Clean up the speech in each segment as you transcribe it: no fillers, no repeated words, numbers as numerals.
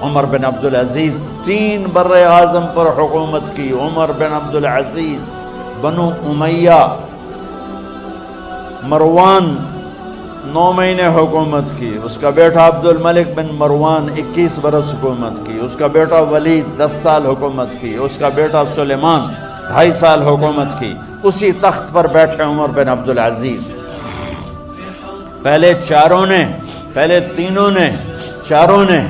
عمر بن عبدالعزیز 3 بر اعظم پر حکومت کی. عمر بن عبدالعزیز بنو امیہ، مروان 9 مہینے حکومت کی. اس کا بیٹا عبد الملک بن مروان 21 برس حکومت کی. اس کا بیٹا ولید 10 سال حکومت کی. اس کا بیٹا سلیمان 2.5 سال حکومت کی. اسی تخت پر بیٹھے عمر بن عبدالعزیز. پہلے چاروں نے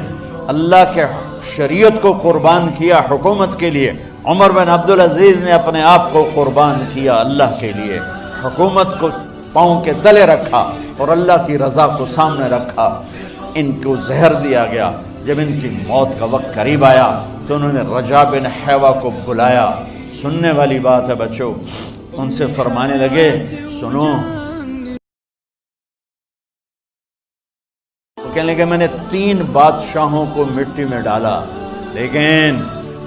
اللہ کے شریعت کو قربان کیا حکومت کے لیے. عمر بن عبدالعزیز نے اپنے آپ کو قربان کیا اللہ کے لیے. حکومت کو پاؤں کے تلے رکھا اور اللہ کی رضا کو سامنے رکھا. ان کو زہر دیا گیا. جب ان کی موت کا وقت قریب آیا تو انہوں نے رجا بن حیوہ کو بلایا. سننے والی بات ہے بچوں. ان سے فرمانے لگے سنو. کہنے لگے میں نے 3 بادشاہوں کو مٹی میں ڈالا، لیکن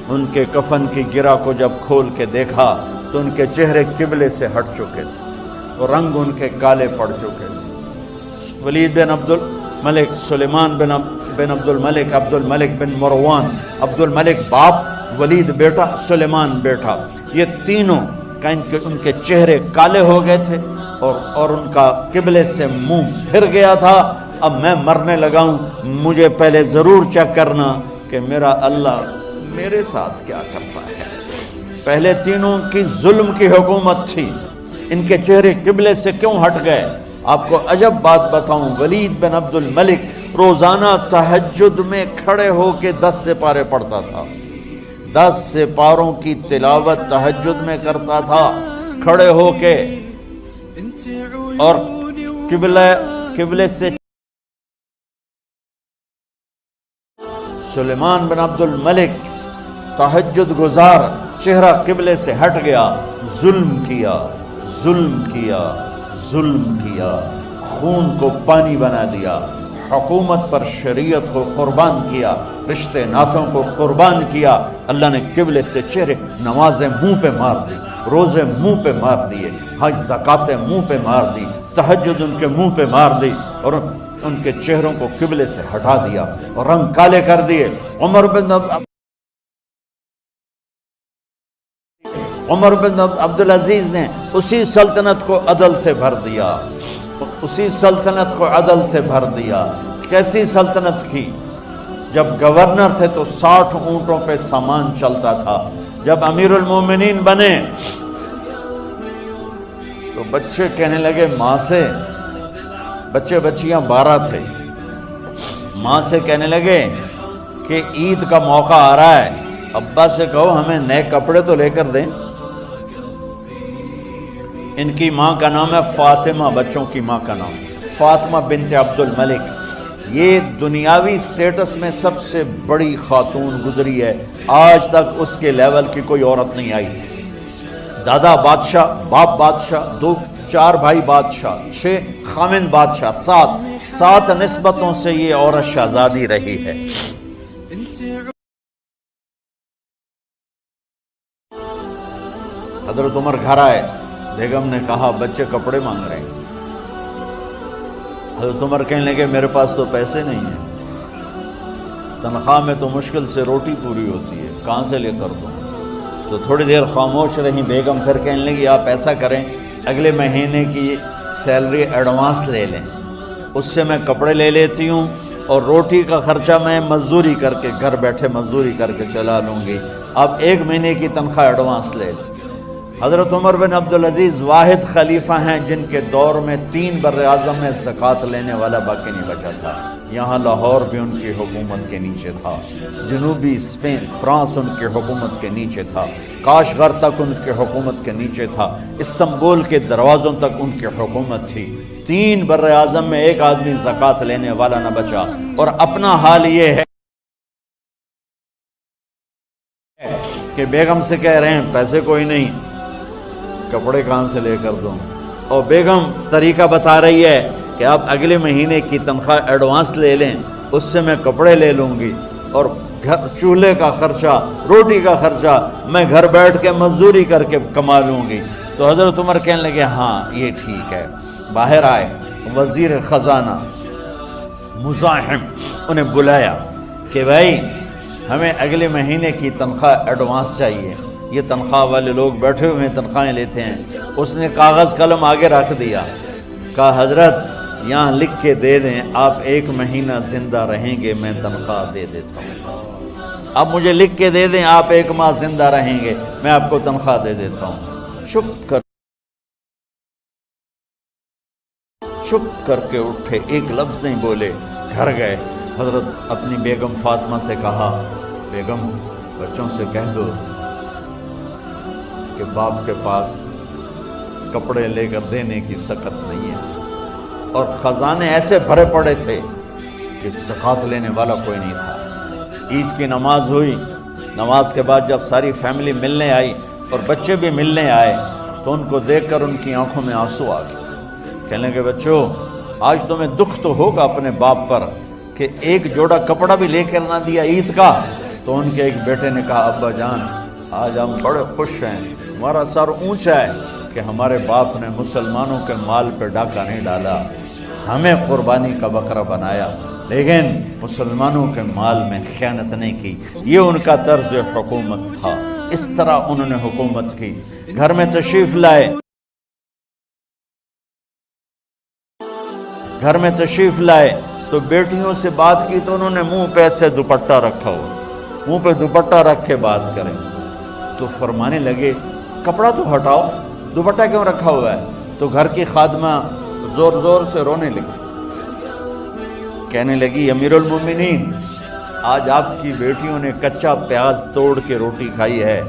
ان کے کفن کی گرہ کو جب کھول کے دیکھا تو ان کے چہرے قبلے سے ہٹ چکے تھے اور رنگ ان کے کالے پڑ چکے تھے. ولید بن عبد الملک، سلیمان بن عبد الملک بن مروان، عبد الملک باپ، ولید بیٹا، سلیمان بیٹا، یہ تینوں ان کے چہرے کالے ہو گئے تھے اور ان کا قبلے سے منہ پھر گیا تھا. اب میں مرنے لگا ہوں، مجھے پہلے ضرور چیک کرنا کہ میرا اللہ میرے ساتھ کیا کرتا ہے. پہلے تینوں کی ظلم کی حکومت تھی، ان کے چہرے قبلے سے کیوں ہٹ گئے؟ آپ کو عجب بات بتاؤں، ولید بن عبد الملک روزانہ تہجد میں کھڑے ہو کے 10 سپارے پڑھتا تھا. 10 سپاروں کی تلاوت تہجد میں کرتا تھا کھڑے ہو کے، اور قبلے سے. سلیمان بن عبد الملک تہجد گزار، چہرہ قبلے سے ہٹ گیا، ظلم کیا، خون کو پانی بنا دیا، حکومت پر شریعت کو قربان کیا، رشتے ناتوں کو قربان کیا. اللہ نے قبلے سے چہرے، نمازیں منہ پہ مار دی، روزے منہ پہ مار دیے، حج زکاتیں منہ پہ مار دی، تہجد ان کے منہ پہ مار دی اور ان کے چہروں کو قبلے سے ہٹا دیا اور رنگ کالے کر دیے. عمر بن عبدالعزیز نے اسی سلطنت کو عدل سے بھر دیا. کیسی سلطنت کی؟ جب گورنر تھے تو 60 اونٹوں پہ سامان چلتا تھا. جب امیر المومنین بنے تو بچے کہنے لگے ماں سے، بچیاں 12 تھے، ماں سے کہنے لگے کہ عید کا موقع آ رہا ہے، ابا سے کہو ہمیں نئے کپڑے تو لے کر دیں. ان کی ماں کا نام ہے فاطمہ، بچوں کی ماں کا نام فاطمہ بنت عبد الملک. یہ دنیاوی سٹیٹس میں سب سے بڑی خاتون گزری ہے. آج تک اس کے لیول کی کوئی عورت نہیں آئی. دادا بادشاہ، باپ بادشاہ، 4 بھائی بادشاہ، 6 خامن بادشاہ، 7 نسبتوں سے یہ عورت شہزادی رہی ہے. حضرت عمر گھر آئے، بیگم نے کہا بچے کپڑے مانگ رہے ہیں. حضرت عمر کہنے لگے میرے پاس تو پیسے نہیں ہیں، تنخواہ میں تو مشکل سے روٹی پوری ہوتی ہے، کہاں سے لے کر دوں؟ تو تھوڑی دیر خاموش رہی بیگم، پھر کہنے لگی آپ ایسا کریں، اگلے مہینے کی سیلری ایڈوانس لے لیں، اس سے میں کپڑے لے لیتی ہوں اور روٹی کا خرچہ میں مزدوری کر کے، گھر بیٹھے مزدوری کر کے چلا لوں گی، آپ 1 مہینے کی تنخواہ ایڈوانس لے لیں. حضرت عمر بن عبدالعزیز واحد خلیفہ ہیں جن کے دور میں 3 بر اعظم میں زکوٰۃ لینے والا باقی نہیں بچا تھا. یہاں لاہور بھی ان کی حکومت کے نیچے تھا، جنوبی اسپین، فرانس ان کی حکومت کے نیچے تھا، کاشغر تک ان کی حکومت کے نیچے تھا، استنبول کے دروازوں تک ان کی حکومت تھی. 3 بر اعظم میں ایک آدمی زکوٰۃ لینے والا نہ بچا. اور اپنا حال یہ ہے کہ بیگم سے کہہ رہے ہیں پیسے کوئی نہیں، کپڑے کہاں سے لے کر دوں؟ اور بیگم طریقہ بتا رہی ہے کہ آپ اگلے مہینے کی تنخواہ ایڈوانس لے لیں، اس سے میں کپڑے لے لوں گی اور چولہے کا خرچہ، روٹی کا خرچہ میں گھر بیٹھ کے مزدوری کر کے کما لوں گی. تو حضرت عمر کہنے لگے ہاں یہ ٹھیک ہے. باہر آئے وزیر خزانہ مزاحم، انہیں بلایا کہ بھائی ہمیں اگلے مہینے کی تنخواہ ایڈوانس چاہیے، یہ تنخواہ والے لوگ بیٹھے ہوئے تنخواہیں لیتے ہیں۔ اس نے کاغذ قلم آگے رکھ دیا، کہا حضرت یہاں لکھ کے دے دیں آپ 1 مہینہ زندہ رہیں گے میں تنخواہ دے دیتا ہوں، آپ مجھے لکھ کے دے دیں آپ 1 ماہ زندہ رہیں گے میں آپ کو تنخواہ دے دیتا ہوں۔ چپ کر کے اٹھے، ایک لفظ نہیں بولے، گھر گئے۔ حضرت اپنی بیگم فاطمہ سے کہا بیگم بچوں سے کہہ دو کہ باپ کے پاس کپڑے لے کر دینے کی سکت نہیں ہے، اور خزانے ایسے بھرے پڑے تھے کہ زکوٰۃ لینے والا کوئی نہیں تھا۔ عید کی نماز ہوئی، نماز کے بعد جب ساری فیملی ملنے آئی اور بچے بھی ملنے آئے تو ان کو دیکھ کر ان کی آنکھوں میں آنسو آ گئے۔ کہنے لگے بچوں آج تمہیں دکھ تو ہوگا اپنے باپ پر کہ ایک جوڑا کپڑا بھی لے کر نہ دیا عید کا۔ تو ان کے ایک بیٹے نے کہا ابا جان آج ہم بڑے خوش ہیں، ہمارا سر اونچا ہے کہ ہمارے باپ نے مسلمانوں کے مال پہ ڈاکہ نہیں ڈالا، ہمیں قربانی کا بکرا بنایا لیکن مسلمانوں کے مال میں خیانت نہیں کی۔ یہ ان کا طرز حکومت تھا، اس طرح انہوں نے حکومت کی۔ گھر میں تشریف لائے تو بیٹیوں سے بات کی تو انہوں نے منہ پہ ایسے دوپٹہ رکھا ہوا، منہ پہ دوپٹہ رکھ کے بات کریں تو فرمانے لگے کپڑا تو ہٹاؤ، دوپٹہ کیوں رکھا ہوا ہے؟ تو گھر کی خادمہ زور زور سے رونے لگی، کہنے لگی امیر المومنین آج آپ کی بیٹیوں نے کچا پیاز توڑ کے روٹی کھائی ہے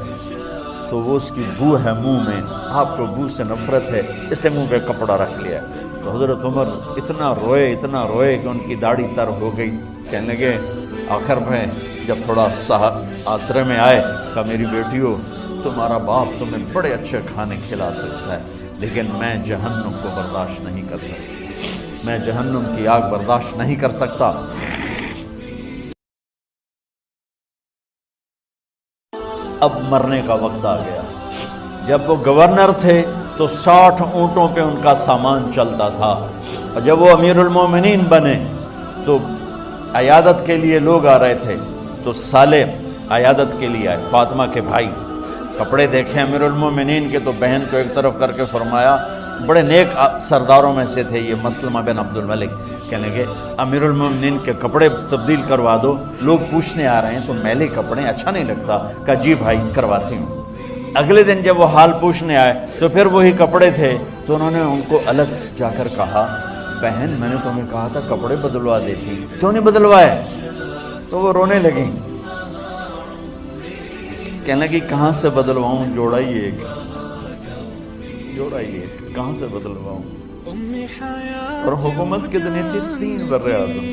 تو وہ اس کی بو ہے منہ میں، آپ کو بو سے نفرت ہے اس لیے منہ پہ کپڑا رکھ لیا۔ تو حضرت عمر اتنا روئے کہ ان کی داڑھی تر ہو گئی۔ کہنے لگے آخر میں جب تھوڑا آسرے میں آئے کہا میری بیٹیوں تمہارا باپ تمہیں بڑے اچھے کھانے کھلا سکتا ہے لیکن میں جہنم کو برداشت نہیں کر سکتا، میں جہنم کی آگ برداشت نہیں کر سکتا۔ اب مرنے کا وقت آ گیا۔ جب وہ گورنر تھے تو 60 اونٹوں پہ ان کا سامان چلتا تھا، اور جب وہ امیر المومنین بنے تو عیادت کے لیے لوگ آ رہے تھے تو سالے عیادت کے لیے آئے، فاطمہ کے بھائی کپڑے دیکھیں امیر المومنین کے تو بہن کو ایک طرف کر کے فرمایا، بڑے نیک سرداروں میں سے تھے یہ مسلمہ بن عبد الملک، کہنے لگے امیر المومنین کے کپڑے تبدیل کروا دو، لوگ پوچھنے آ رہے ہیں تو میلے کپڑے اچھا نہیں لگتا۔ کہا جی بھائی کرواتی ہوں۔ اگلے دن جب وہ حال پوچھنے آئے تو پھر وہی کپڑے تھے تو انہوں نے ان کو الگ جا کر کہا بہن میں نے تمہیں کہا تھا کپڑے بدلوا دیتی، کیوں نہیں بدلوائے؟ تو وہ رونے لگی، کہنے لگی کہاں سے بدلواؤں، جوڑا ہی ایک کہاں سے بدلواؤں؟ اور حکومت کتنی تھی؟ 3 بر اعظم،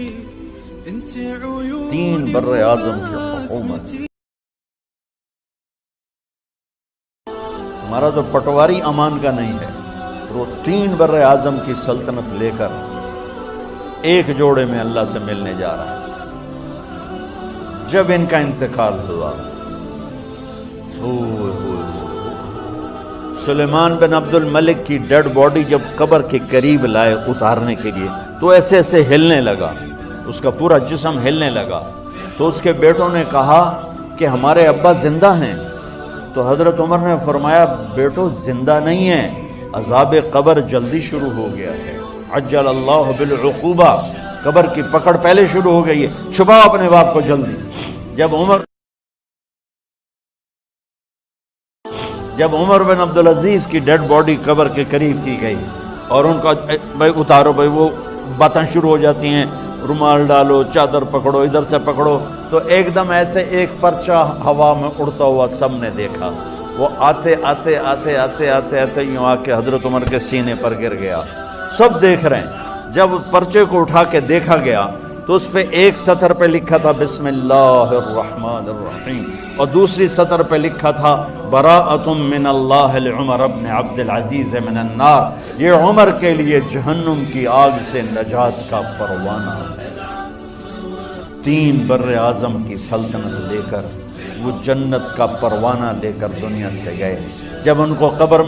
3 بر اعظم کی حکومت۔ ہمارا تو پٹواری امان کا نہیں ہے، وہ 3 بر اعظم کی سلطنت لے کر ایک جوڑے میں اللہ سے ملنے جا رہا ہے۔ جب ان کا انتقال ہوا سلیمان بن عبد الملک کی ڈیڈ باڈی جب قبر کے قریب لائے اتارنے کے لیے تو ایسے ایسے ہلنے لگا، اس کا پورا جسم ہلنے لگا۔ تو اس کے بیٹوں نے کہا کہ ہمارے ابا زندہ ہیں، تو حضرت عمر نے فرمایا بیٹو زندہ نہیں ہیں، عذاب قبر جلدی شروع ہو گیا ہے، عجل اللہ بالعقوبہ، قبر کی پکڑ پہلے شروع ہو گئی ہے، چھپاؤ اپنے باپ کو جلدی۔ جب عمر بن عبدالعزیز کی ڈیڈ باڈی قبر کے قریب کی گئی اور ان کا بھائی اتارو، بھائی وہ باتیں شروع ہو جاتی ہیں، رومال ڈالو، چادر پکڑو، ادھر سے پکڑو، تو ایک دم ایسے ایک پرچہ ہوا میں اڑتا ہوا سب نے دیکھا، وہ آتے آتے آتے آتے آتے آتے یوں آ کے حضرت عمر کے سینے پر گر گیا۔ سب دیکھ رہے ہیں۔ جب پرچے کو اٹھا کے دیکھا گیا تو اس پہ ایک سطر پہ لکھا تھا بسم اللہ الرحمن الرحیم، اور دوسری سطر پہ لکھا تھا براءۃ من اللہ لعمر بن عبد العزیز من النار، یہ عمر کے لیے جہنم کی آگ سے نجات کا پروانہ ہے۔ 3 بر اعظم کی سلطنت لے کر وہ جنت کا پروانہ لے کر دنیا سے گئے۔ جب ان کو قبر